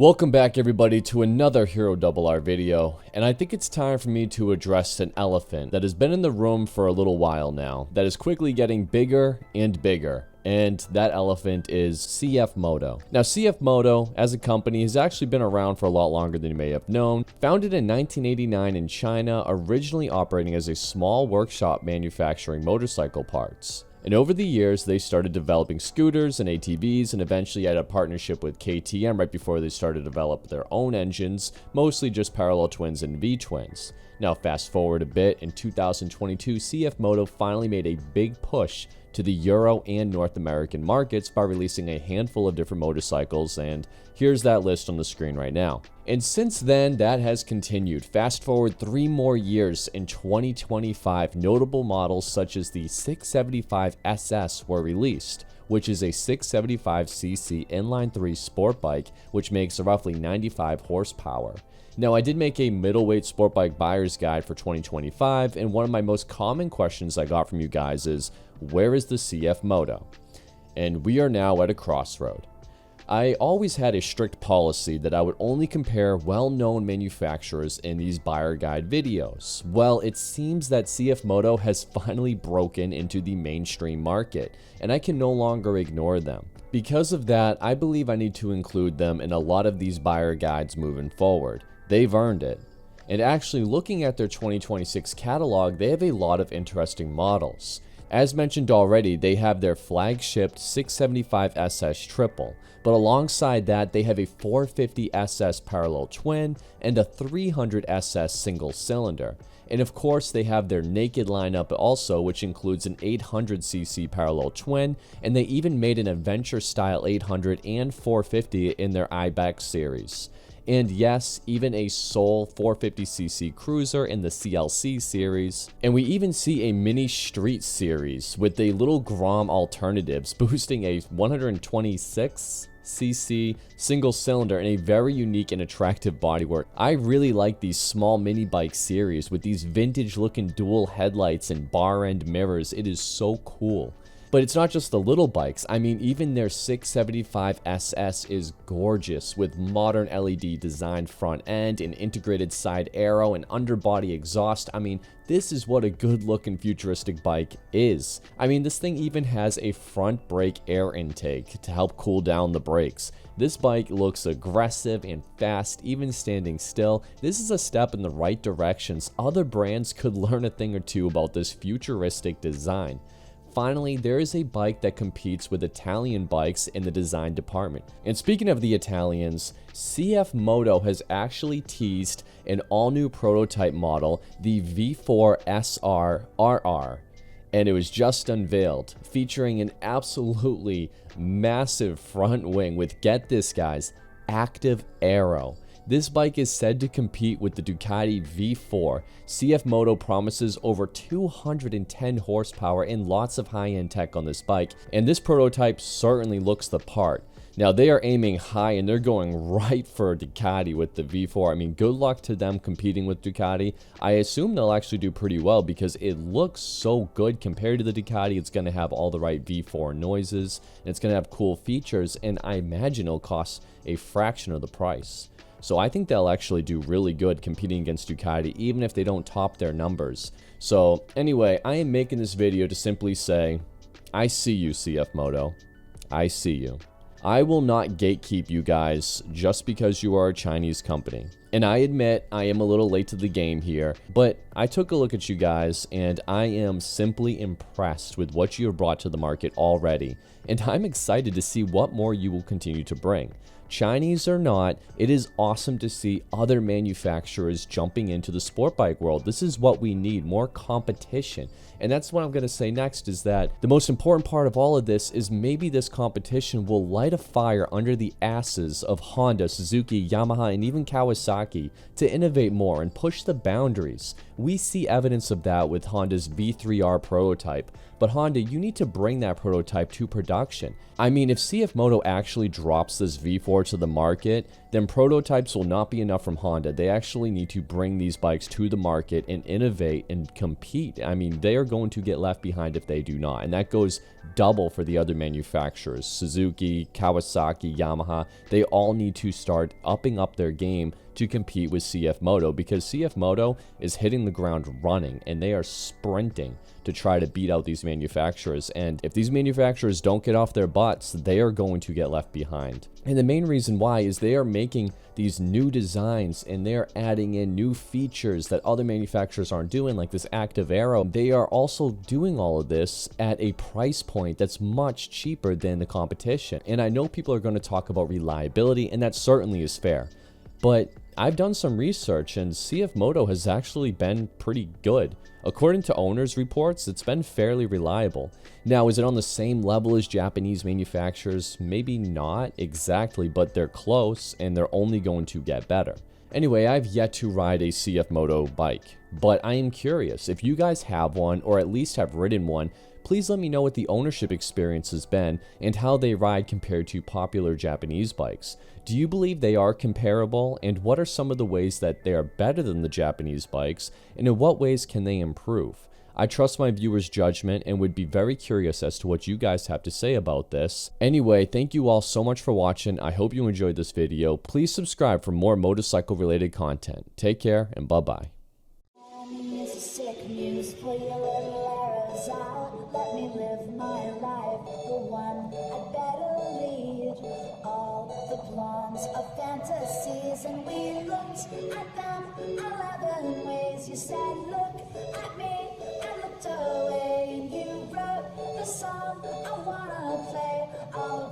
Welcome back everybody to another HeroRR video, and I think it's time for me to address an elephant that has been in the room for a little while now, that is quickly getting bigger and bigger, and that elephant is CF Moto. Now CF Moto as a company has actually been around for a lot longer than you may have known. Founded in 1989 in China, originally operating as a small workshop manufacturing motorcycle parts. And over the years, they started developing scooters and ATVs, and eventually had a partnership with KTM right before they started to develop their own engines, mostly just parallel twins and V-twins. Now fast forward a bit, in 2022, CF Moto finally made a big push to the Euro and North American markets by releasing a handful of different motorcycles, and here's that list on the screen right now. And since then, that has continued. Fast forward 3 more years, in 2025, notable models such as the 675 SS were released, which is a 675cc inline 3 sport bike, which makes roughly 95 horsepower. Now, I did make a middleweight sport bike buyer's guide for 2025, and one of my most common questions I got from you guys is, where is the CF Moto? And we are now at a crossroad. I always had a strict policy that I would only compare well-known manufacturers in these buyer guide videos. Well, it seems that CF Moto has finally broken into the mainstream market, and I can no longer ignore them. Because of that, I believe I need to include them in a lot of these buyer guides moving forward. They've earned it. And actually, looking at their 2026 catalog, they have a lot of interesting models. As mentioned already, they have their flagship 675 SS Triple, but alongside that, they have a 450 SS parallel twin and a 300 SS single cylinder. And of course, they have their naked lineup also, which includes an 800cc parallel twin, and they even made an adventure style 800 and 450 in their Ibex series. And yes, even a Soul 450cc cruiser in the CLC series. And we even see a mini street series with a little Grom alternatives boosting a 126cc single cylinder and a very unique and attractive bodywork. I really like these small mini bike series with these vintage looking dual headlights and bar end mirrors. It is so cool. But it's not just the little bikes. I mean, even their 675 SS is gorgeous with modern LED designed front end, an integrated side aero, and underbody exhaust. I mean, this is what a good looking futuristic bike is. I mean, this thing even has a front brake air intake to help cool down the brakes. This bike looks aggressive and fast, even standing still. This is a step in the right directions. Other brands could learn a thing or two about this futuristic design. Finally, there is a bike that competes with Italian bikes in the design department. And speaking of the Italians, CF Moto has actually teased an all-new prototype model, the VFR SR-RR. And it was just unveiled, featuring an absolutely massive front wing with, get this guys, active aero. This bike is said to compete with the Ducati V4. CF Moto promises over 210 horsepower and lots of high-end tech on this bike, and this prototype certainly looks the part. Now, they are aiming high and they're going right for Ducati with the V4. I mean, good luck to them competing with Ducati. I assume they'll actually do pretty well because it looks so good compared to the Ducati. It's going to have all the right V4 noises, and it's going to have cool features, and I imagine it'll cost a fraction of the price. So I think they'll actually do really good competing against Ducati, even if they don't top their numbers. So anyway, I am making this video to simply say, I see you, CF Moto. I see you. I will not gatekeep you guys just because you are a Chinese company. And I admit I am a little late to the game here, but I took a look at you guys and I am simply impressed with what you have brought to the market already. And I'm excited to see what more you will continue to bring. Chinese or not, it is awesome to see other manufacturers jumping into the sport bike world. This is what we need, more competition. And that's what I'm going to say next, is that the most important part of all of this is maybe this competition will light a fire under the asses of Honda, Suzuki, Yamaha, and even Kawasaki to innovate more and push the boundaries. We see evidence of that with Honda's V3R prototype. But Honda, you need to bring that prototype to production. I mean, if CF Moto actually drops this V4 more to the market, then prototypes will not be enough from Honda. They actually need to bring these bikes to the market and innovate and compete. I mean, they are going to get left behind if they do not, and that goes double for the other manufacturers. Suzuki, Kawasaki, Yamaha, they all need to start upping up their game to compete with CF Moto, because CF Moto is hitting the ground running and they are sprinting to try to beat out these manufacturers. And if these manufacturers don't get off their butts, they are going to get left behind. And the main reason why is they are making these new designs and they're adding in new features that other manufacturers aren't doing, like this active aero. They are also doing all of this at a price point that's much cheaper than the competition. And I know people are going to talk about reliability, and that certainly is fair, but I've done some research and CF Moto has actually been pretty good. According to owners' reports, it's been fairly reliable. Now, is it on the same level as Japanese manufacturers? Maybe not exactly, but they're close and they're only going to get better. Anyway, I've yet to ride a CF Moto bike, but I am curious. If you guys have one, or at least have ridden one, please let me know what the ownership experience has been and how they ride compared to popular Japanese bikes. Do you believe they are comparable, and what are some of the ways that they are better than the Japanese bikes, and in what ways can they improve? I trust my viewers' judgment and would be very curious as to what you guys have to say about this. Anyway, thank you all so much for watching. I hope you enjoyed this video. Please subscribe for more motorcycle related content. Take care and bye-bye. Let me live my life, the one I'd better lead. All the plans of fantasies, and we looked at them 11 ways. You said, look at me, I looked away, and you wrote the song I wanna play. I'll